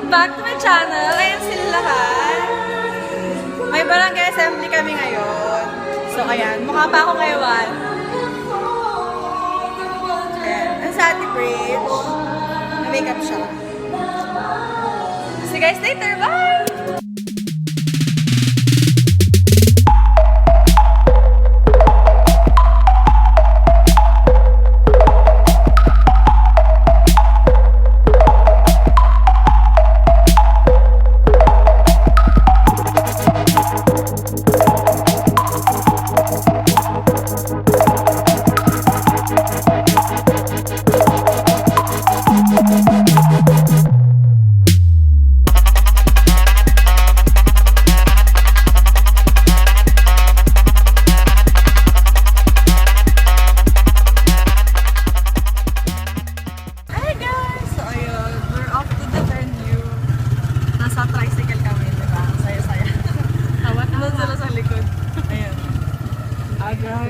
back to my channel. Ayan sila lahat. May barangay assembly kami ngayon. So, ayan. Mukha pa ako ngayon. Ayan. Ang sa Ate Bridge. Na-makeup siya. See you guys later. Bye!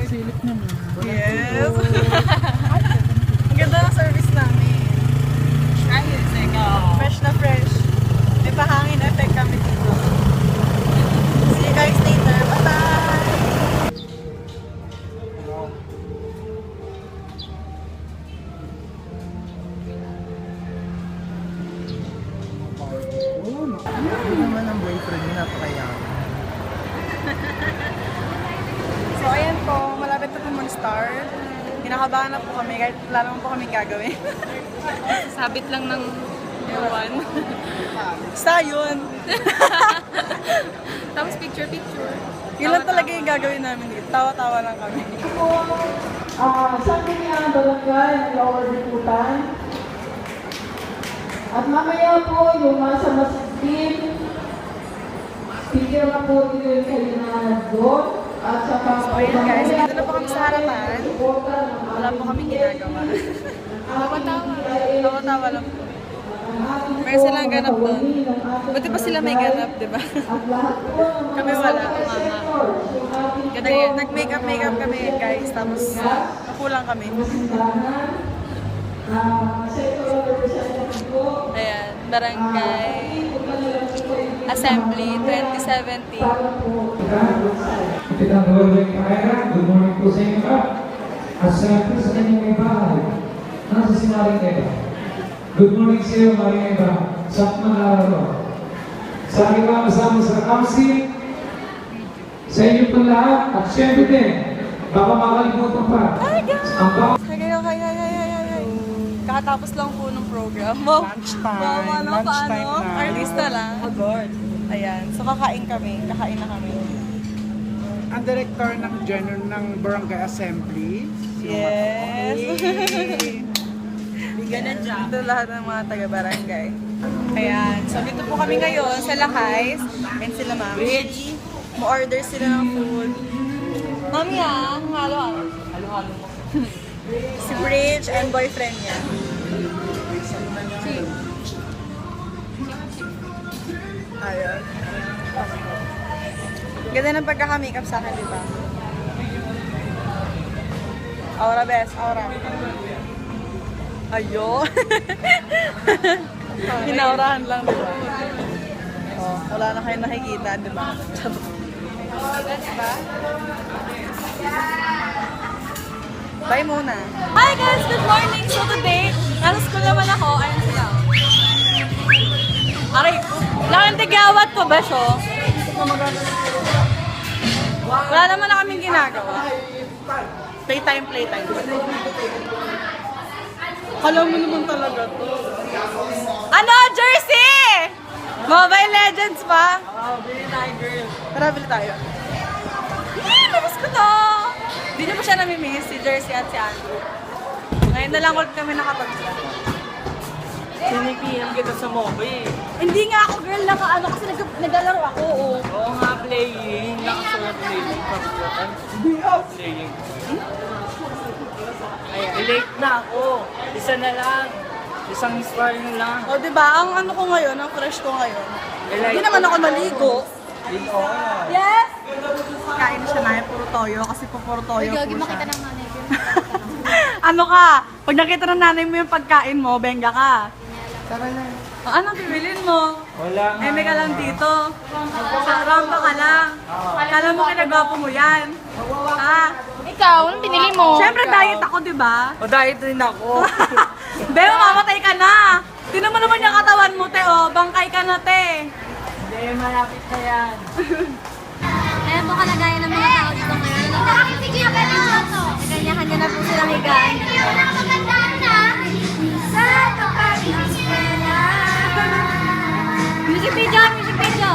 Silip naman. Yes. Ang ganda ng service namin. Fresh na fresh. May pahangin effect kami dito. See you guys later. Bye-bye! Ano naman ang boyfriend niya, napakayaman. So ayan po, malapit na po mag-start. Kinakabahan na po kami kahit wala naman po kami gagawin. Sabit lang ng ewan. Basta yun. Tapos picture-picture. Yun lang talaga yung gagawin namin dito. Tawa-tawa lang kami. Sabi niya, barangay, lower Liputan. At mamaya po, yung nasa masigit, picture na po dito yung kayo na doon. At saka So ayan guys, dito na po kami sa harapan. Wala po kami ginagawa. Tawa-tawa lang po. Meron silang ganap doon. Buti pa sila may ganap, di ba? Kami wala. Nag-makeup kami guys, tapos nakulang kami. Ayan, Barangay Assembly 2017. Kita Lord Kaya, good morning po sa inyo ka. At siyempre sa kanyang may bahay, nasa si Maring Eva. Good morning sa iyo, Maring Eva. Sa mga araw. Sa aking mga kasama sa council, sa inyo pang lahat, at siyempre din, baka makalimutan pa. Ang bawat Kakatapos lang po ng program. Lunchtime. Lunchtime na. Artista lang. Agad. Ayan, so kakain na kami. Ang director ng General ng Barangay Assembly. Yes! Biga na dyan. Ito lahat ng mga taga-barangay. Ayan, so dito po kami ngayon sa Lakais. And sila Mami. Mo-order sila ng food. Mami halo-halo. Halo-halo mo. Si Bridge and boyfriend niya. Ayan. Ganda ng pagkaka-makeup sa akin, di ba? Aura best, aura. Ayo. Hinaurahan lang, di ba? Oh, wala na kayong nakikita, di ba? Bye muna. Hi guys! Good morning! So today, nasa school naman ako. Ayan sila. Aray, laking tigawat ko ba siya? Wala naman na kaming ginagawa. Playtime. Kala mo naman talaga to. Ano? Jersey! Mobile Legends pa? Oo, bili tayo girl. Tara, bili tayo. Namiss ko to! Hindi niyo pa siya namimiss, si Jersey at si Andrew. Ngayon na lang ulit kami nakapag-vlog. Sinipihan kita sa mobile. Hindi nga ako girl, nakaano kasi naglalaro ako. Oo nga, playing. Nakasulat playing. Playing. Ay, late na ako. Isa na lang. Isang sparring lang. O diba, ang ano ko ngayon, ang fresh ko ngayon. Hindi naman ako naligo. Yes! Kain siya na puro toyo kasi puro toyo po siya. Makita ng nanay ko. Ano ka? Pag nakita ng nanay mo yung pagkain mo, benga ka. Tara na. O, anong bibilin mo? Wala nga. Eme ka lang dito. Saramba ka lang. Kala mo kinagwapo mo yan. Ha? Ikaw, anong binili mo? Siyempre diet ako, di ba? O dahil din ako. Be, mamamatay ka na. Tinan mo naman yung katawan mo, te. O, bangkay ka na, te. Hindi, malapit na yan. Ayan po kalagayan ng mga tao dito ngayon. Kanya-kanya na po silang higaan. Music video, music video.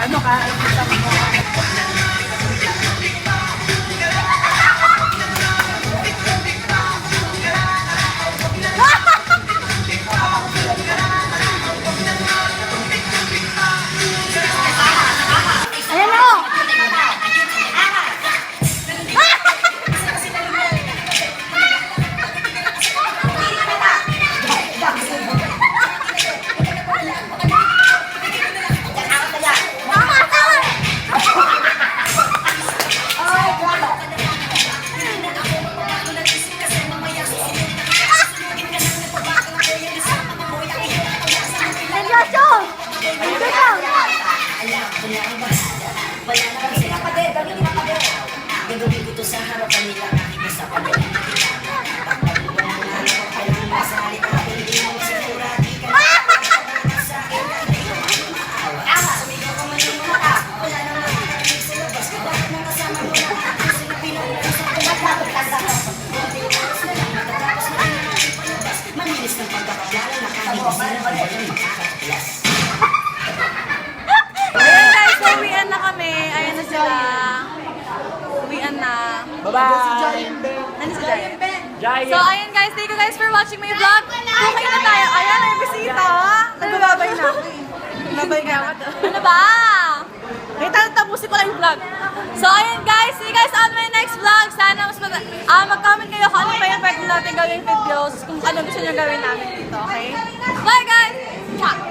Ano ka? Ayan na o! Dito sa harapan nila nakita sa pagkakas. Takpan mo na kailangan masali ka, hindi mo sigurado ka. Bye-bye! Ano si Giant? Giant! So, ayun guys. Thank you guys for watching my vlog. Okay na tayo. Ayan, may bisita. Nagbababay na ako eh. Nagbabay ka na. Ano ba? Wait, tapusin ko lang yung vlog. So, ayun guys. See you guys on my next vlog. Sana mas mag-comment kayo kung ano pa yung pwede natin gawin videos. Kung ano gusto nyo gawin namin dito, okay? Bye guys! Mwah!